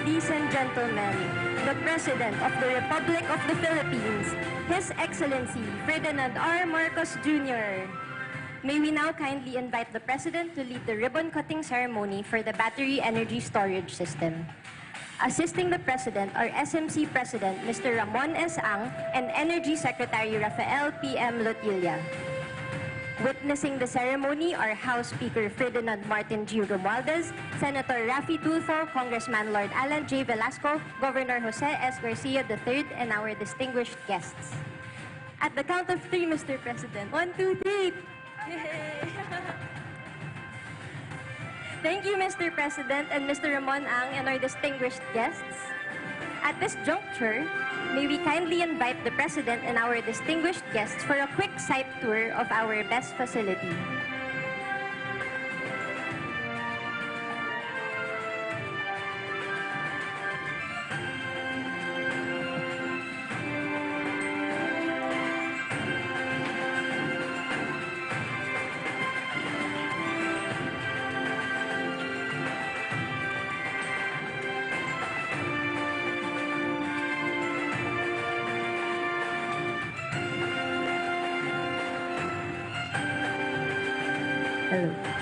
Ladies and gentlemen, the President of the Republic of the Philippines, His Excellency Ferdinand R. Marcos Jr. May we now kindly invite the President to lead the ribbon-cutting ceremony for the battery energy storage system. Assisting the President are SMC President Mr. Ramon S. Ang and Energy Secretary Rafael P.M. Lotilla. Witnessing the ceremony are House Speaker Ferdinand Martin G. Romualdez, Senator Raffy Tulfo, Congressman Lord Alan J. Velasco, Governor Jose S. Garcia III, and our distinguished guests. At the count of 3, Mr. President. 1, 2, 3! Yay! Thank you, Mr. President and Mr. Ramon Ang and our distinguished guests. At this juncture, may we kindly invite the President and our distinguished guests for a quick site tour of our best facility. Hello.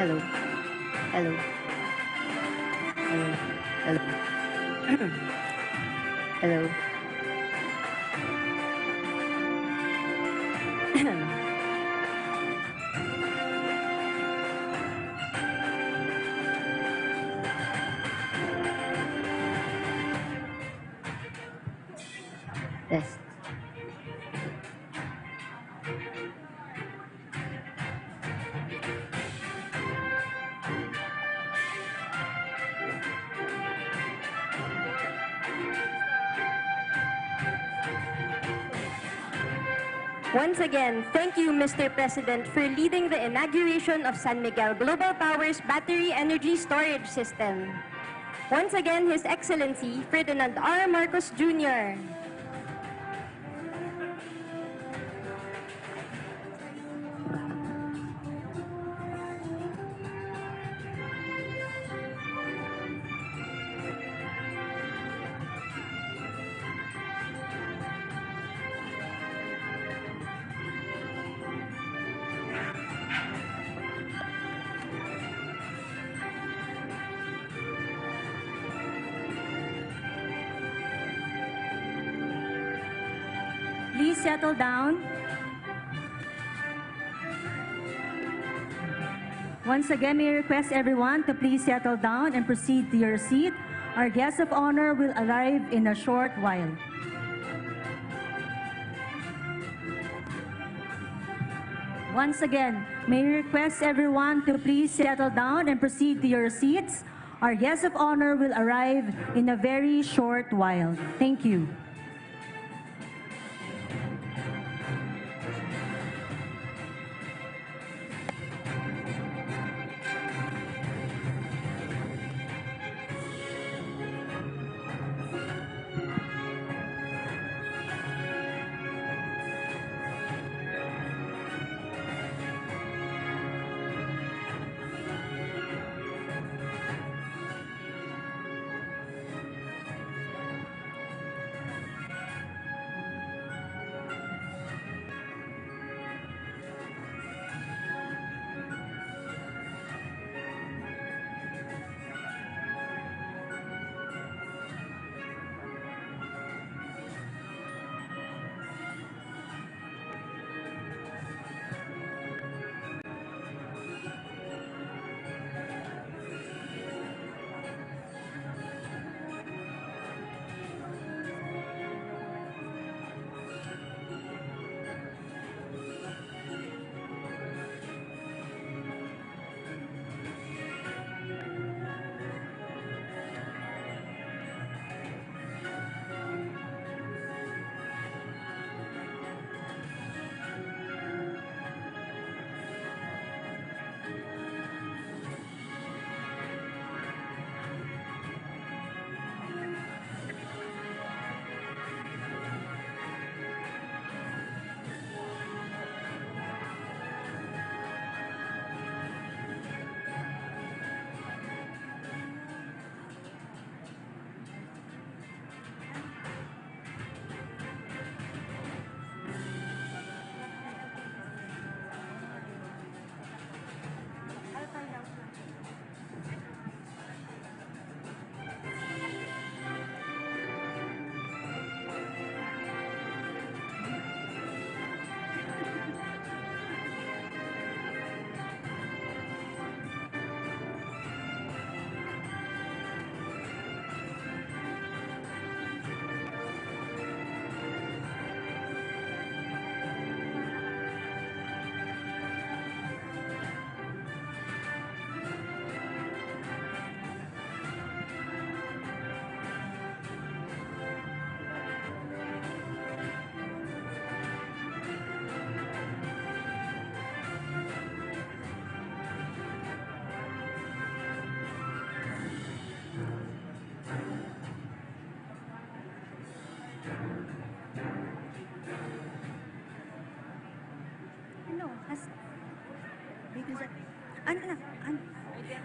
Hello. Hello. Hello. Hello. Hello. Yes. Once again, thank you, Mr. President, for leading the inauguration of San Miguel Global Power's battery energy storage system. Once again, His Excellency Ferdinand R. Marcos Jr. Please settle down. Once again, may I request everyone to please settle down and proceed to your seat. Our guest of honor will arrive in a short while. Once again, may I request everyone to please settle down and proceed to your seats. Our guest of honor will arrive in a very short while. Thank you.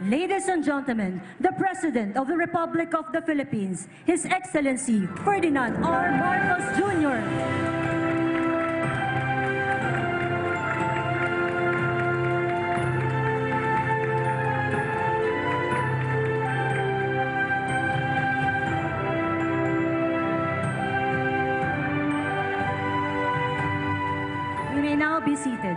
Ladies and gentlemen, the President of the Republic of the Philippines, His Excellency Ferdinand R. Marcos Jr. be seated.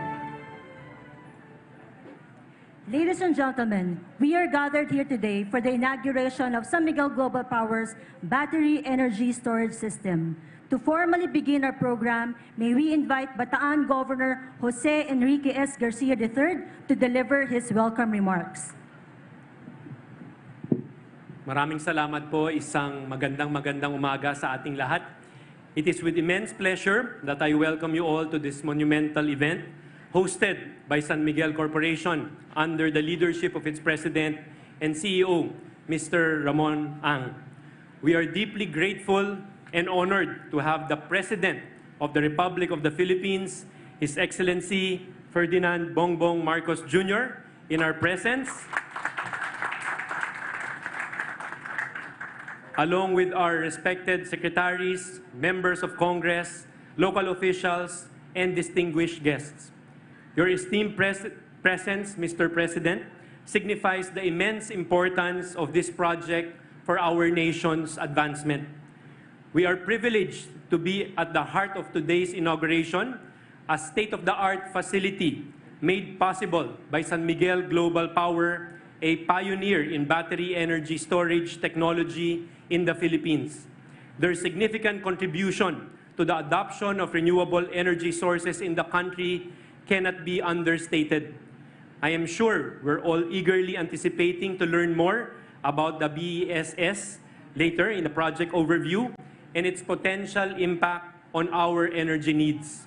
Ladies and gentlemen, we are gathered here today for the inauguration of San Miguel Global Power's Battery Energy Storage System. To formally begin our program, may we invite Bataan Governor Jose Enrique S. Garcia III to deliver his welcome remarks. Maraming salamat po, isang magandang umaga sa ating lahat. It is with immense pleasure that I welcome you all to this monumental event hosted by San Miguel Corporation under the leadership of its President and CEO, Mr. Ramon Ang. We are deeply grateful and honored to have the President of the Republic of the Philippines, His Excellency Ferdinand Bongbong Marcos Jr. in our presence, along with our respected secretaries, members of Congress, local officials, and distinguished guests. Your esteemed presence, Mr. President, signifies the immense importance of this project for our nation's advancement. We are privileged to be at the heart of today's inauguration, a state-of-the-art facility made possible by San Miguel Global Power, a pioneer in battery energy storage technology in the Philippines. Their significant contribution to the adoption of renewable energy sources in the country cannot be understated. I am sure we're all eagerly anticipating to learn more about the BESS later in the project overview and its potential impact on our energy needs.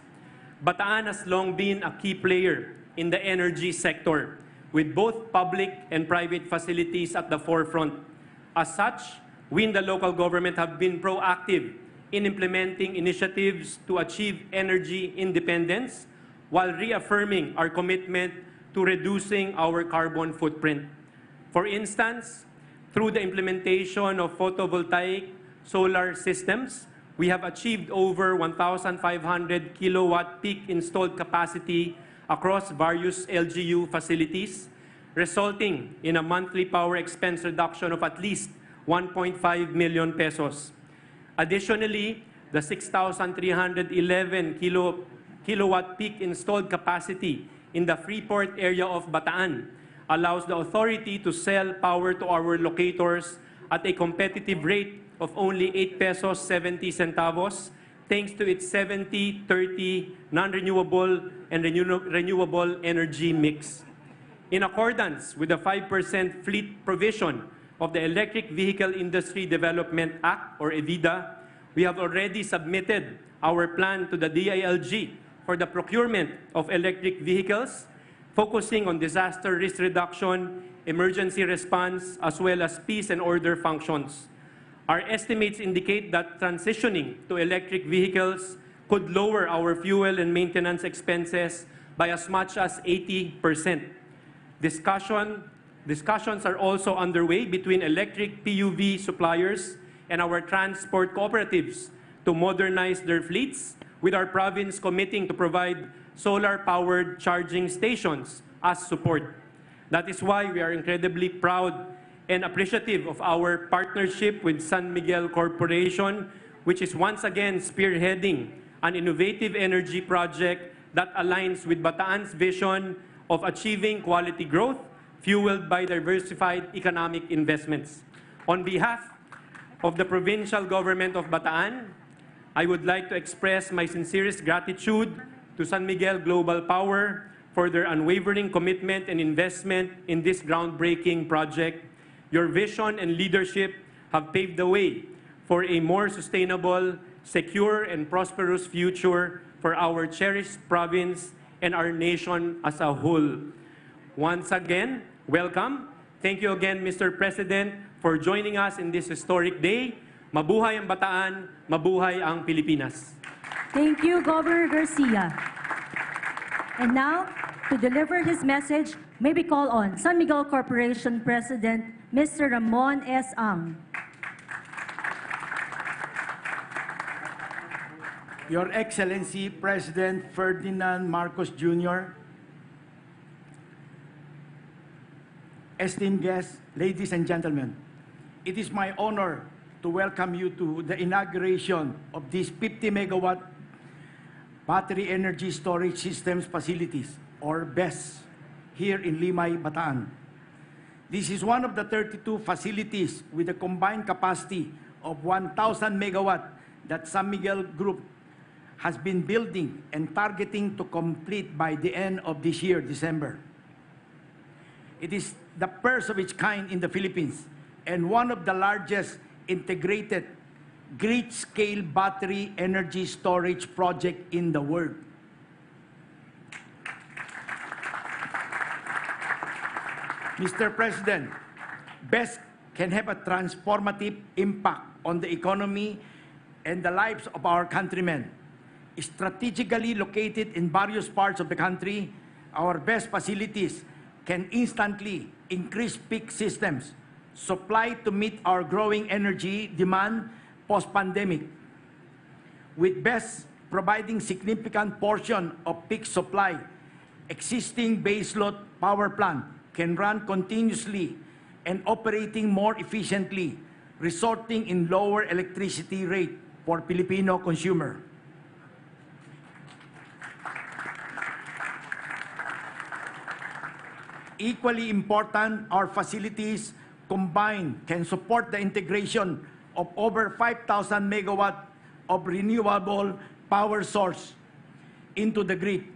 Bataan has long been a key player in the energy sector, with both public and private facilities at the forefront. As such, we in the local government have been proactive in implementing initiatives to achieve energy independence while reaffirming our commitment to reducing our carbon footprint. For instance, through the implementation of photovoltaic solar systems, we have achieved over 1,500 kilowatt peak installed capacity across various LGU facilities, resulting in a monthly power expense reduction of at least 1.5 million pesos. Additionally, the 6,311 kilowatt peak installed capacity in the Freeport area of Bataan allows the authority to sell power to our locators at a competitive rate of only 8 pesos 70 centavos, thanks to its 70-30 non-renewable and renewable energy mix. In accordance with the 5% fleet provision of the Electric Vehicle Industry Development Act, or EVIDA, we have already submitted our plan to the DILG for the procurement of electric vehicles, focusing on disaster risk reduction, emergency response, as well as peace and order functions. Our estimates indicate that transitioning to electric vehicles could lower our fuel and maintenance expenses by as much as 80%. Discussions are also underway between electric PUV suppliers and our transport cooperatives to modernize their fleets, with our province committing to provide solar-powered charging stations as support. That is why we are incredibly proud and appreciative of our partnership with San Miguel Corporation, which is once again spearheading an innovative energy project that aligns with Bataan's vision of achieving quality growth fueled by diversified economic investments. On behalf of the provincial government of Bataan, I would like to express my sincerest gratitude to San Miguel Global Power for their unwavering commitment and investment in this groundbreaking project. Your vision and leadership have paved the way for a more sustainable, secure, and prosperous future for our cherished province and our nation as a whole. Once again, welcome. Thank you again, Mr. President, for joining us in this historic day. Mabuhay ang Bataan, mabuhay ang Pilipinas. Thank you, Governor Garcia. And now, to deliver his message, may we call on San Miguel Corporation President, Mr. Ramon S. Ang. Your Excellency, President Ferdinand Marcos Jr., esteemed guests, ladies and gentlemen, it is my honor to welcome you to the inauguration of this 50 megawatt Battery Energy Storage Systems Facilities, or BESS, here in Limay, Bataan. This is one of the 32 facilities with a combined capacity of 1,000 megawatt that San Miguel Group has been building and targeting to complete by the end of this year, December. It is the first of its kind in the Philippines and one of the largest integrated grid-scale battery energy storage project in the world. Mr. President, BESS can have a transformative impact on the economy and the lives of our countrymen. Strategically located in various parts of the country, our BESS facilities can instantly increase peak systems supply to meet our growing energy demand post-pandemic. With BESS providing significant portion of peak supply, existing baseload power plant can run continuously and operating more efficiently, resulting in lower electricity rate for Filipino consumer. Equally important, our facilities combined can support the integration of over 5,000 megawatt of renewable power source into the grid.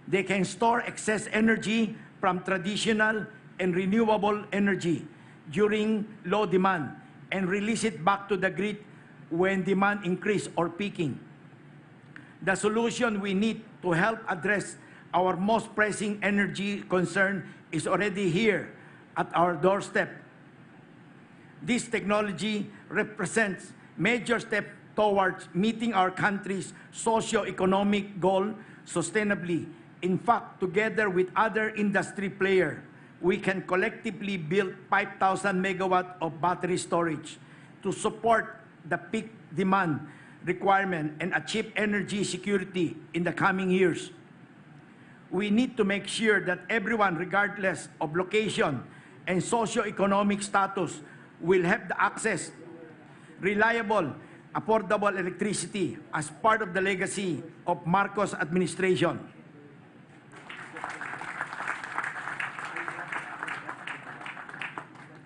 They can store excess energy from traditional and renewable energy during low demand and release it back to the grid when demand increase or peaking. The solution we need to help address our most pressing energy concern is already here at our doorstep. This technology represents major step towards meeting our country's socio-economic goal sustainably. In fact, together with other industry players, we can collectively build 5,000 megawatt of battery storage to support the peak demand requirement and achieve energy security in the coming years. We need to make sure that everyone, regardless of location and socio-economic status, will have the access, reliable, affordable electricity as part of the legacy of Marcos administration.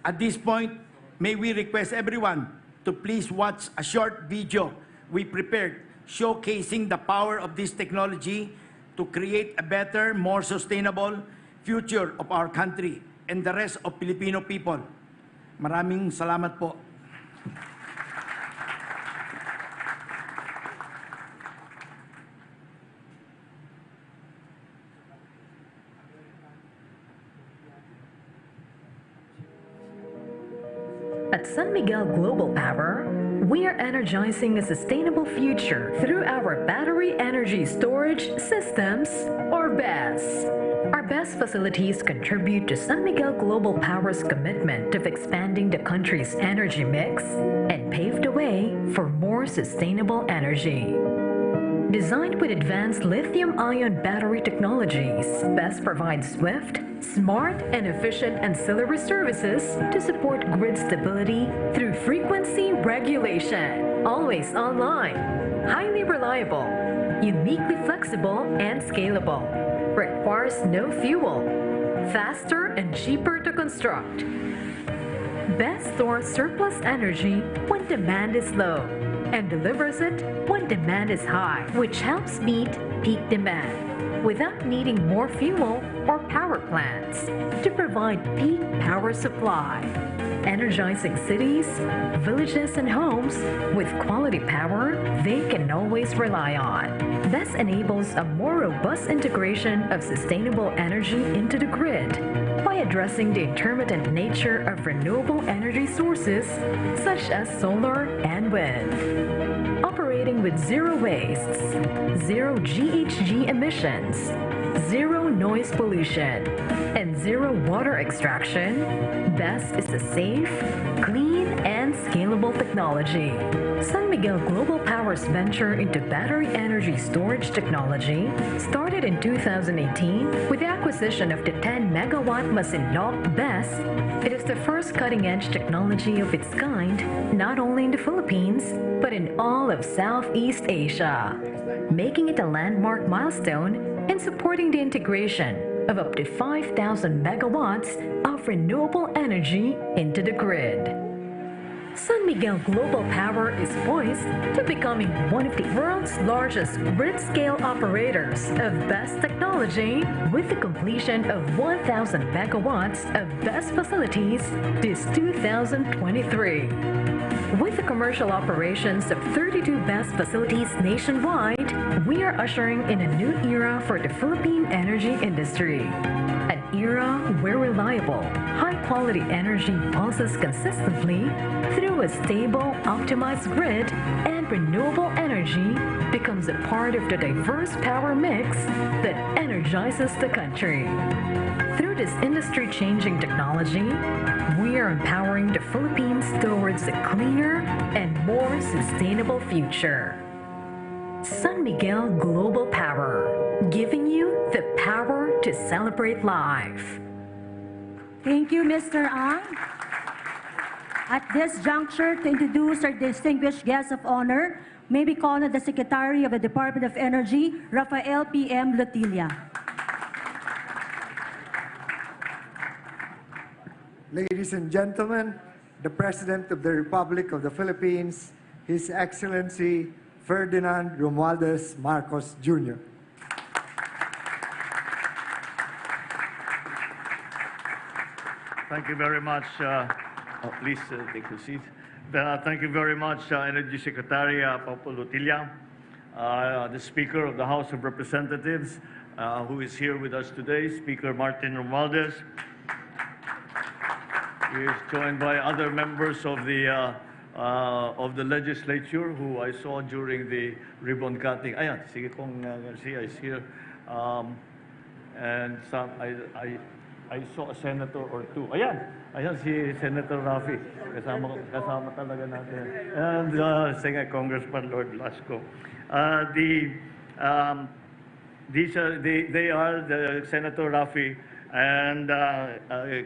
At this point, may we request everyone to please watch a short video we prepared showcasing the power of this technology to create a better, more sustainable future of our country and the rest of Filipino people. Maraming salamat po. At San Miguel Global Power, we are energizing a sustainable future through our Battery Energy Storage Systems, or BESS. Our BESS facilities contribute to San Miguel Global Power's commitment of expanding the country's energy mix and pave the way for more sustainable energy. Designed with advanced lithium-ion battery technologies, BESS provides swift, smart, and efficient ancillary services to support grid stability through frequency regulation. Always online, highly reliable, uniquely flexible, and scalable. Requires no fuel, faster and cheaper to construct. BESS stores surplus energy when demand is low and delivers it when demand is high, which helps meet peak demand without needing more fuel or power plants to provide peak power supply. Energizing cities, villages, and homes with quality power they can always rely on. This enables a more robust integration of sustainable energy into the grid by addressing the intermittent nature of renewable energy sources such as solar and wind. Operating with zero wastes, zero GHG emissions, zero noise pollution, and zero water extraction, BESS is a safe, clean, and scalable technology. San Miguel Global Power's venture into battery energy storage technology started in 2018 with the acquisition of the 10-megawatt Masinloc BESS. It is the first cutting-edge technology of its kind, not only in the Philippines, but in all of Southeast Asia, making it a landmark milestone in supporting the integration of up to 5,000 megawatts of renewable energy into the grid. San Miguel Global Power is poised to becoming one of the world's largest grid-scale operators of BESS technology with the completion of 1,000 megawatts of BESS facilities this 2023. With the commercial operations of 32 BESS facilities nationwide, we are ushering in a new era for the Philippine energy industry. An era where reliable, high-quality energy pulses consistently through a stable, optimized grid, and renewable energy becomes a part of the diverse power mix that energizes the country. Through this industry-changing technology, we are empowering the Philippines towards a cleaner and more sustainable future. San Miguel Global Power, giving you the power to celebrate life. Thank you, Mr. Ang. At this juncture, to introduce our distinguished guest of honor, may we call on the Secretary of the Department of Energy, Rafael P.M. Lutilla. Ladies and gentlemen, the President of the Republic of the Philippines, His Excellency Ferdinand Romualdez Marcos Jr. Thank you very much. Please take your seat. Thank you very much, Energy Secretary Popo Lutilla, the Speaker of the House of Representatives, who is here with us today, Speaker Martin Romualdez. He is joined by other members of the legislature who I saw during the ribbon cutting. Ayan, sige pong Garcia is here. And some, I saw a senator or two. Ayan, ayan si Senator Rafi. Kasama talaga natin. And sige, Congressman Lord Lasco. They are the Senator Rafi and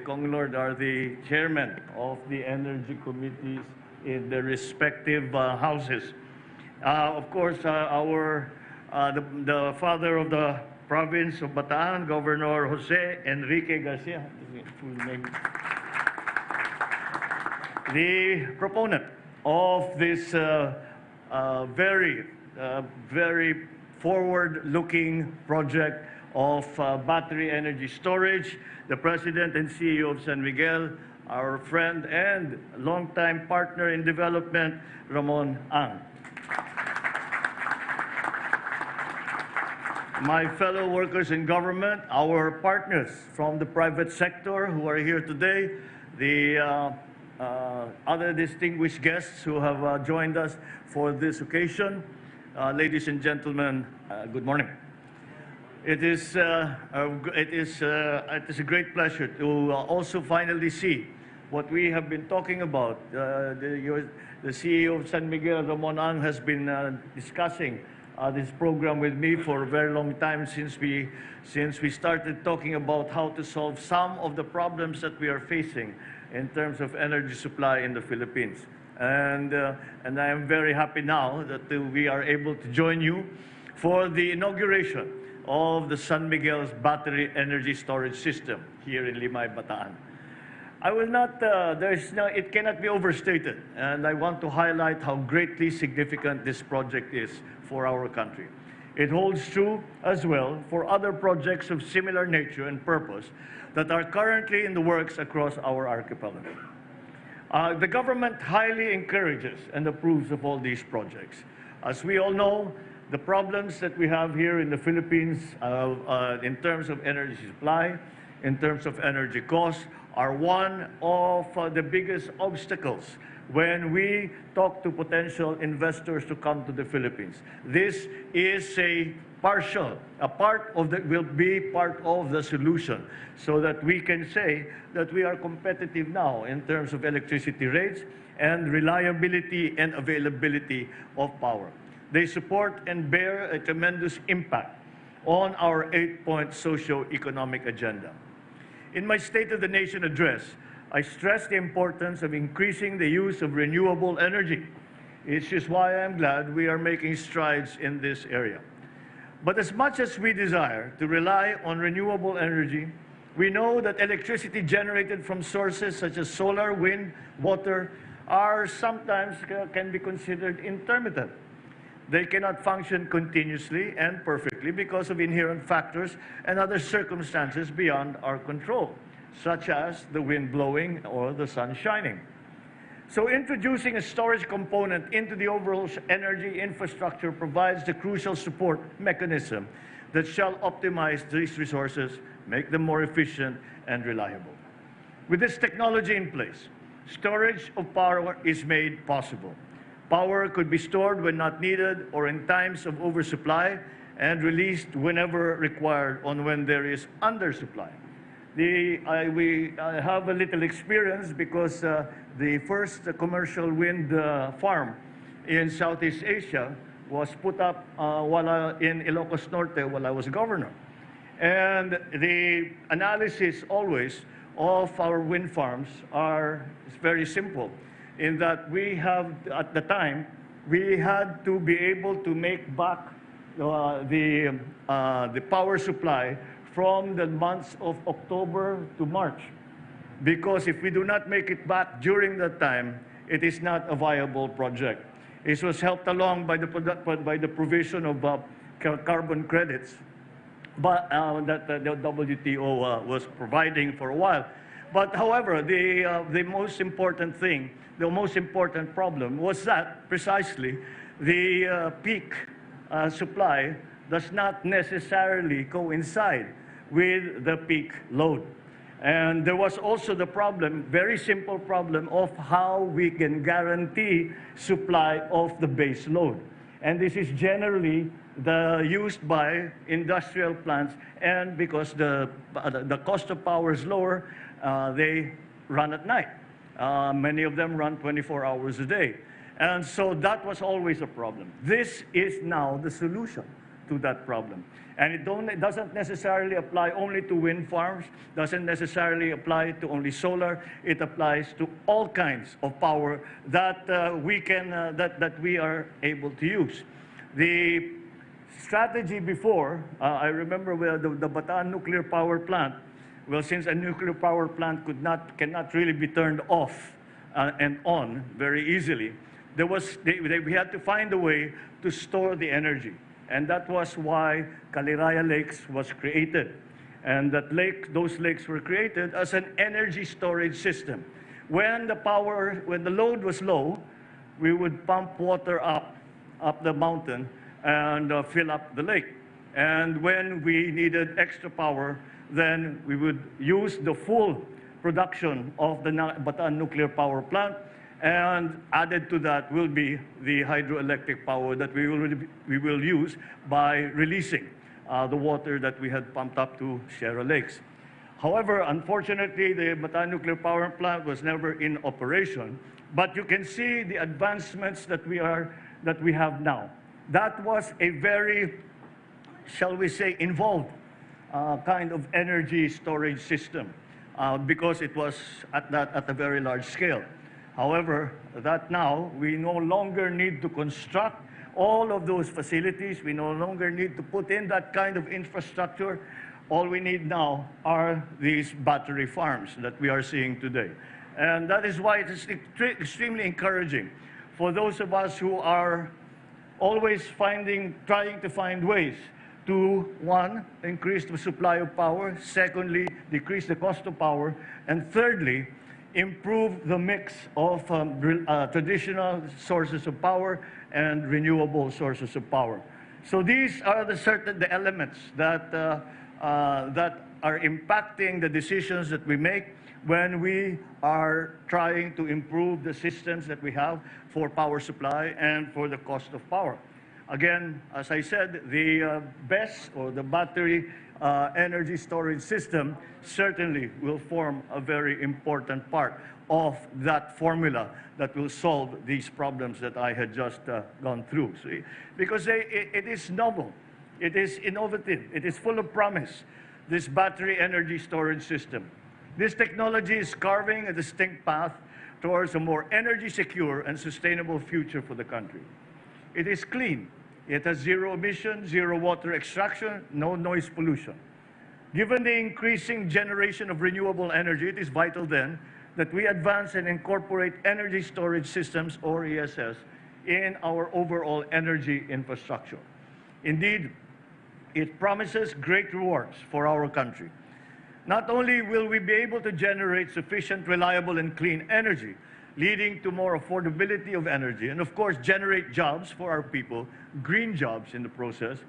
Kong Lord are the chairmen of the energy committees in the respective houses. Of course, the father of the province of Bataan, Governor Jose Enrique Garcia, full name. The proponent of this very forward-looking project of battery energy storage, the President and CEO of San Miguel, our friend and longtime partner in development, Ramon Ang. My fellow workers in government, our partners from the private sector who are here today, the other distinguished guests who have joined us for this occasion, ladies and gentlemen, good morning. It is a great pleasure to also finally see what we have been talking about. The CEO of San Miguel, Ramon Ang, has been discussing this program with me for a very long time since we started talking about how to solve some of the problems that we are facing in terms of energy supply in the Philippines. And I am very happy now that we are able to join you for the inauguration of the San Miguel's battery energy storage system here in Limay, Bataan. I will not, it cannot be overstated, and I want to highlight how greatly significant this project is for our country. It holds true as well for other projects of similar nature and purpose that are currently in the works across our archipelago. The government highly encourages and approves of all these projects. As we all know, the problems that we have here in the Philippines in terms of energy supply, in terms of energy costs, are one of the biggest obstacles when we talk to potential investors to come to the Philippines. This is will be part of the solution so that we can say that we are competitive now in terms of electricity rates and reliability and availability of power. They support and bear a tremendous impact on our 8-point socio-economic agenda. In my State of the Nation address, I stressed the importance of increasing the use of renewable energy. It's just why I'm glad we are making strides in this area. But as much as we desire to rely on renewable energy, we know that electricity generated from sources such as solar, wind, water are sometimes can be considered intermittent. They cannot function continuously and perfectly because of inherent factors and other circumstances beyond our control, such as the wind blowing or the sun shining. So introducing a storage component into the overall energy infrastructure provides the crucial support mechanism that shall optimize these resources, make them more efficient and reliable. With this technology in place, storage of power is made possible. Power could be stored when not needed or in times of oversupply and released whenever required on when there is undersupply. We have a little experience because the first commercial wind farm in Southeast Asia was put up in Ilocos Norte while I was governor. And the analysis always of our wind farms is very simple, in that we have, at the time, we had to be able to make back the power supply from the months of October to March. Because if we do not make it back during that time, it is not a viable project. It was helped along by the provision of carbon credits that the WTO was providing for a while. But however, the most important thing, the most important problem was that precisely the peak supply does not necessarily coincide with the peak load. And there was also the problem, very simple problem, of how we can guarantee supply of the base load. And this is generally used by industrial plants, and because the cost of power is lower, they run at night. Many of them run 24 hours a day. And so that was always a problem. This is now the solution to that problem. And it doesn't necessarily apply only to wind farms, doesn't necessarily apply to only solar. It applies to all kinds of power that we are able to use. The strategy before, I remember with the Bataan nuclear power plant, well, since a nuclear power plant cannot really be turned off and on very easily, we had to find a way to store the energy. And that was why Caliraya Lakes was created. And those lakes were created as an energy storage system. When the load was low, we would pump water up the mountain and fill up the lake. And when we needed extra power, then we would use the full production of the Bataan nuclear power plant, and added to that will be the hydroelectric power that we will use by releasing the water that we had pumped up to Sierra Lakes. However, unfortunately, the Bataan nuclear power plant was never in operation, but you can see the advancements that we have now. That was a very, shall we say, involved kind of energy storage system because it was at a very large scale. However, that now we no longer need to construct all of those facilities. We no longer need to put in that kind of infrastructure. All we need now are these battery farms that we are seeing today. And that is why it is extremely encouraging for those of us who are always trying to find ways to, one, increase the supply of power, secondly, decrease the cost of power, and thirdly, improve the mix of traditional sources of power and renewable sources of power. So these are the elements that are impacting the decisions that we make when we are trying to improve the systems that we have for power supply and for the cost of power. Again, as I said, the BESS, or the battery energy storage system, certainly will form a very important part of that formula that will solve these problems that I had just gone through. So, because it is novel, it is innovative, it is full of promise, this battery energy storage system. This technology is carving a distinct path towards a more energy secure and sustainable future for the country. It is clean. It has zero emission, zero water extraction, no noise pollution. Given the increasing generation of renewable energy, it is vital then that we advance and incorporate energy storage systems, or ESS, in our overall energy infrastructure. Indeed, it promises great rewards for our country. Not only will we be able to generate sufficient, reliable, and clean energy, leading to more affordability of energy, and of course generate jobs for our people, green jobs in the process,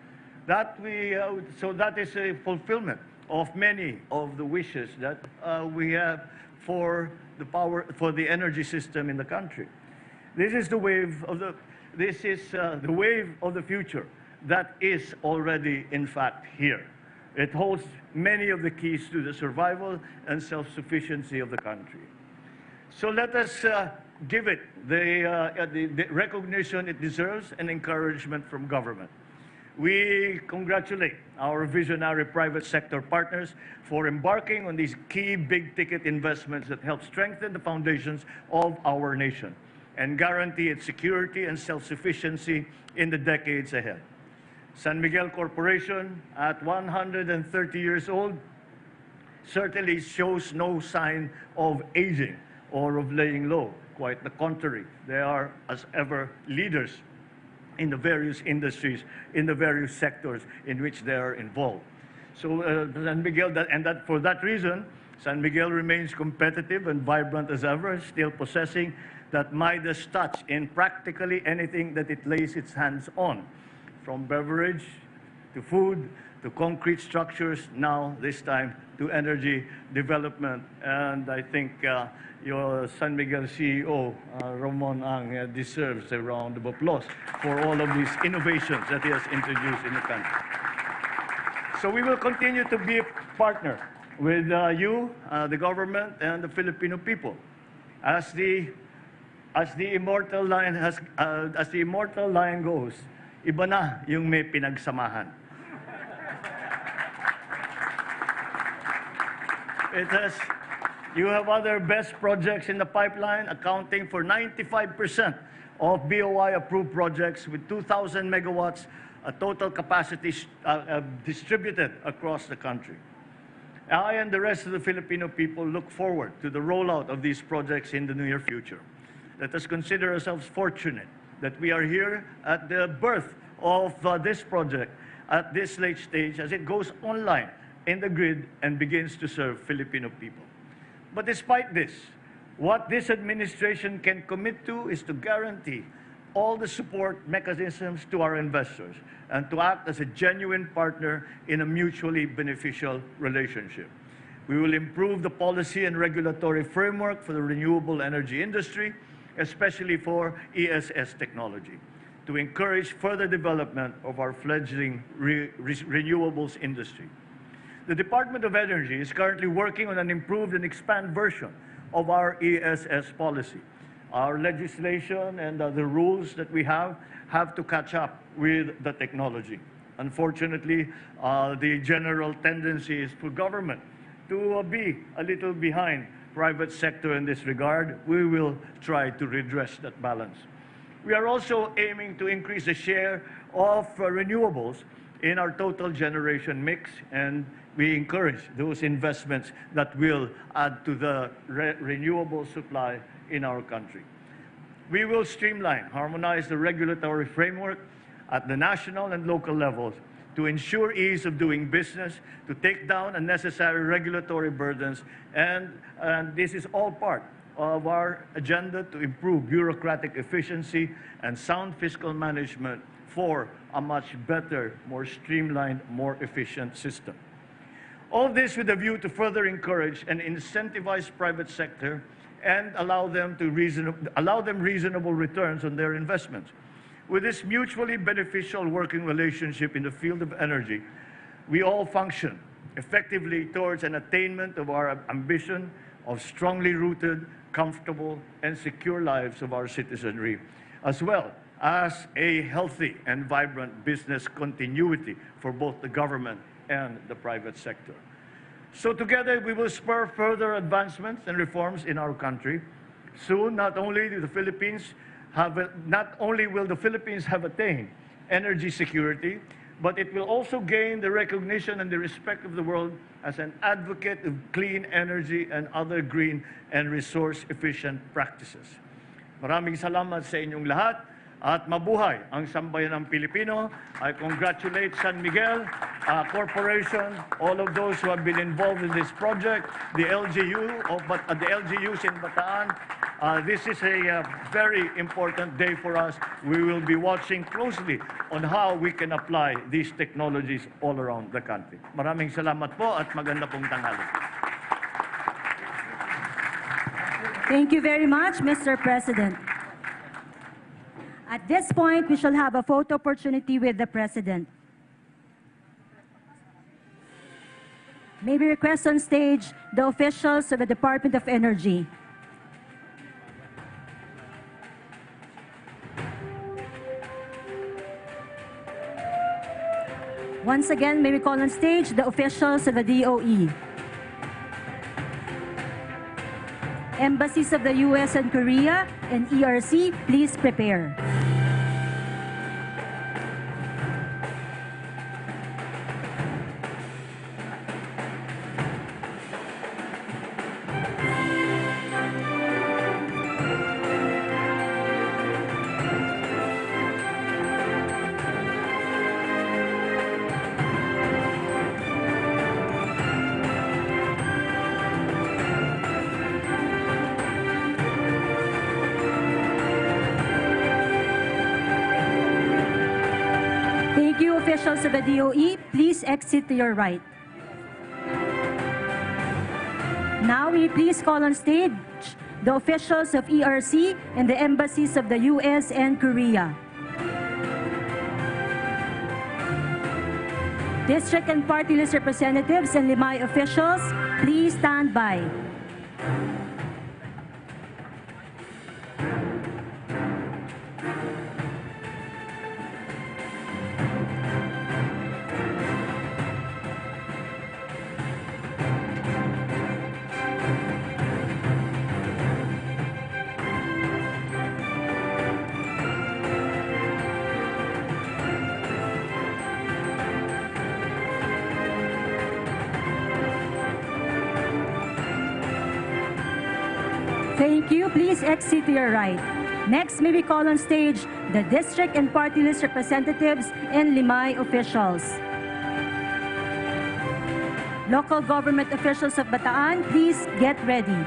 so that is a fulfillment of many of the wishes that we have for the energy system in the country. This is the wave of the wave of the future that is already in fact here. It holds many of the keys to the survival and self-sufficiency of the country. So let us give it the recognition it deserves and encouragement from government. We congratulate our visionary private sector partners for embarking on these key big-ticket investments that help strengthen the foundations of our nation and guarantee its security and self-sufficiency in the decades ahead. San Miguel Corporation, at 130 years old, certainly shows no sign of aging or of laying low. Quite the contrary. They are, as ever, leaders in the various industries, in the various sectors in which they are involved. So San Miguel, for that reason, San Miguel remains competitive and vibrant as ever, still possessing that Midas touch in practically anything that it lays its hands on, from beverage to food to concrete structures, now this time to energy development. And I think your San Miguel CEO, Ramon Ang, deserves a round of applause for all of these innovations that he has introduced in the country. So we will continue to be a partner with you, the government, and the Filipino people. As the immortal line goes, iba na yung may pinagsamahan. You have other best projects in the pipeline, accounting for 95% of BOI-approved projects with 2,000 megawatts total capacity distributed across the country. I and the rest of the Filipino people look forward to the rollout of these projects in the near future. Let us consider ourselves fortunate that we are here at the birth of this project at this late stage as it goes online in the grid and begins to serve Filipino people. But despite this, what this administration can commit to is to guarantee all the support mechanisms to our investors and to act as a genuine partner in a mutually beneficial relationship. We will improve the policy and regulatory framework for the renewable energy industry, especially for ESS technology, to encourage further development of our fledgling renewables industry. The Department of Energy is currently working on an improved and expanded version of our ESS policy. Our legislation and the rules that we have to catch up with the technology. Unfortunately, the general tendency is for government to be a little behind private sector in this regard. We will try to redress that balance. We are also aiming to increase the share of renewables in our total generation mix, and we encourage those investments that will add to the renewable supply in our country. We will streamline, harmonize the regulatory framework at the national and local levels to ensure ease of doing business, to take down unnecessary regulatory burdens, and this is all part of our agenda to improve bureaucratic efficiency and sound fiscal management for a much better, more streamlined, more efficient system. All this with a view to further encourage and incentivize private sector and allow them reasonable returns on their investments. With this mutually beneficial working relationship in the field of energy, we all function effectively towards an attainment of our ambition of strongly rooted, comfortable, and secure lives of our citizenry, as well as a healthy and vibrant business continuity for both the government and the private sector. So together, we will spur further advancements and reforms in our country. Soon, not only will the Philippines have attained energy security, but it will also gain the recognition and the respect of the world as an advocate of clean energy and other green and resource-efficient practices. Maraming salamat sa inyong lahat at mabuhay ang sambayanang Pilipino. I congratulate San Miguel Corporation, all of those who have been involved in this project, the LGUs in Bataan. This is a very important day for us. We will be watching closely on how we can apply these technologies all around the country. Maraming salamat po at maganda pong tanghali. Thank you very much, Mr. President. At this point, we shall have a photo opportunity with the President. May we request on stage the officials of the Department of Energy. Once again, may we call on stage the officials of the DOE. Embassies of the US and Korea and ERC, please prepare. Officials of the DOE, please exit to your right. Now, we please call on stage the officials of ERC and the embassies of the US and Korea. District and party list representatives and Limay officials, please stand by. Thank you. Please exit to your right. Next, may we call on stage the district and party list representatives and Limay officials. Local government officials of Bataan, please get ready.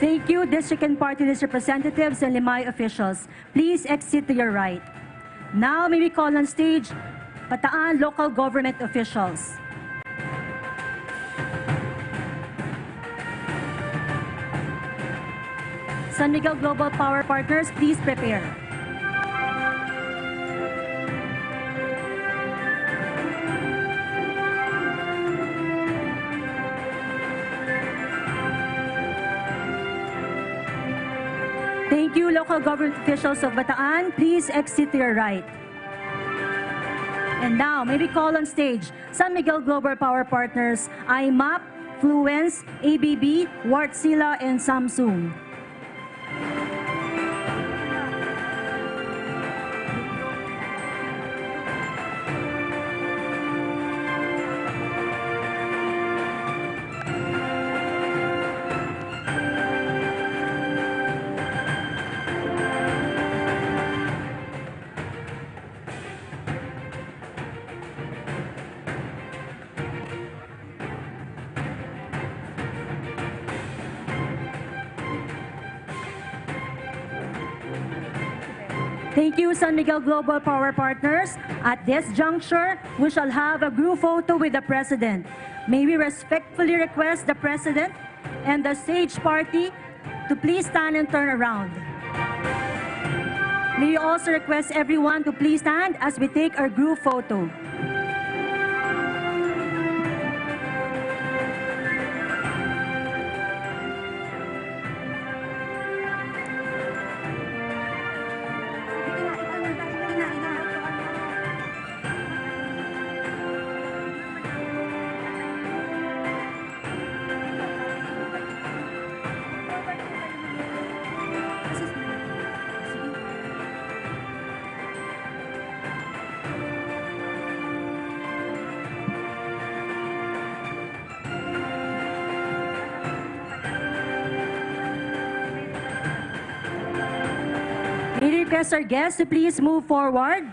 Thank you, district and party list representatives and Limay officials. Please exit to your right. Now, may we call on stage Bataan local government officials. San Miguel Global Power Partners, please prepare. Thank you, local government officials of Bataan. Please exit to your right. And now, may we call on stage San Miguel Global Power Partners, IMAP, Fluence, ABB, Wartsila, and Samsung. Thank you, San Miguel Global Power Partners. At this juncture, we shall have a group photo with the President. May we respectfully request the President and the stage party to please stand and turn around. May we also request everyone to please stand as we take our group photo. May we request our guests to please move forward.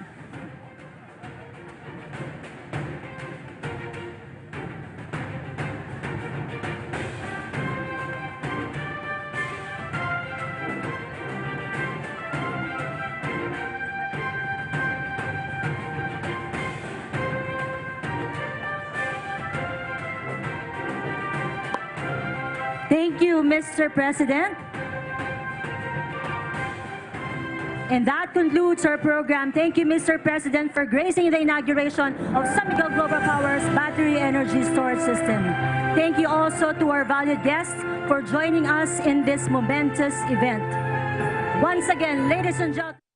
Thank you, Mr. President. And that concludes our program. Thank you, Mr. President, for gracing the inauguration of San Miguel Global Power's Battery Energy Storage System. Thank you also to our valued guests for joining us in this momentous event. Once again, ladies and gentlemen,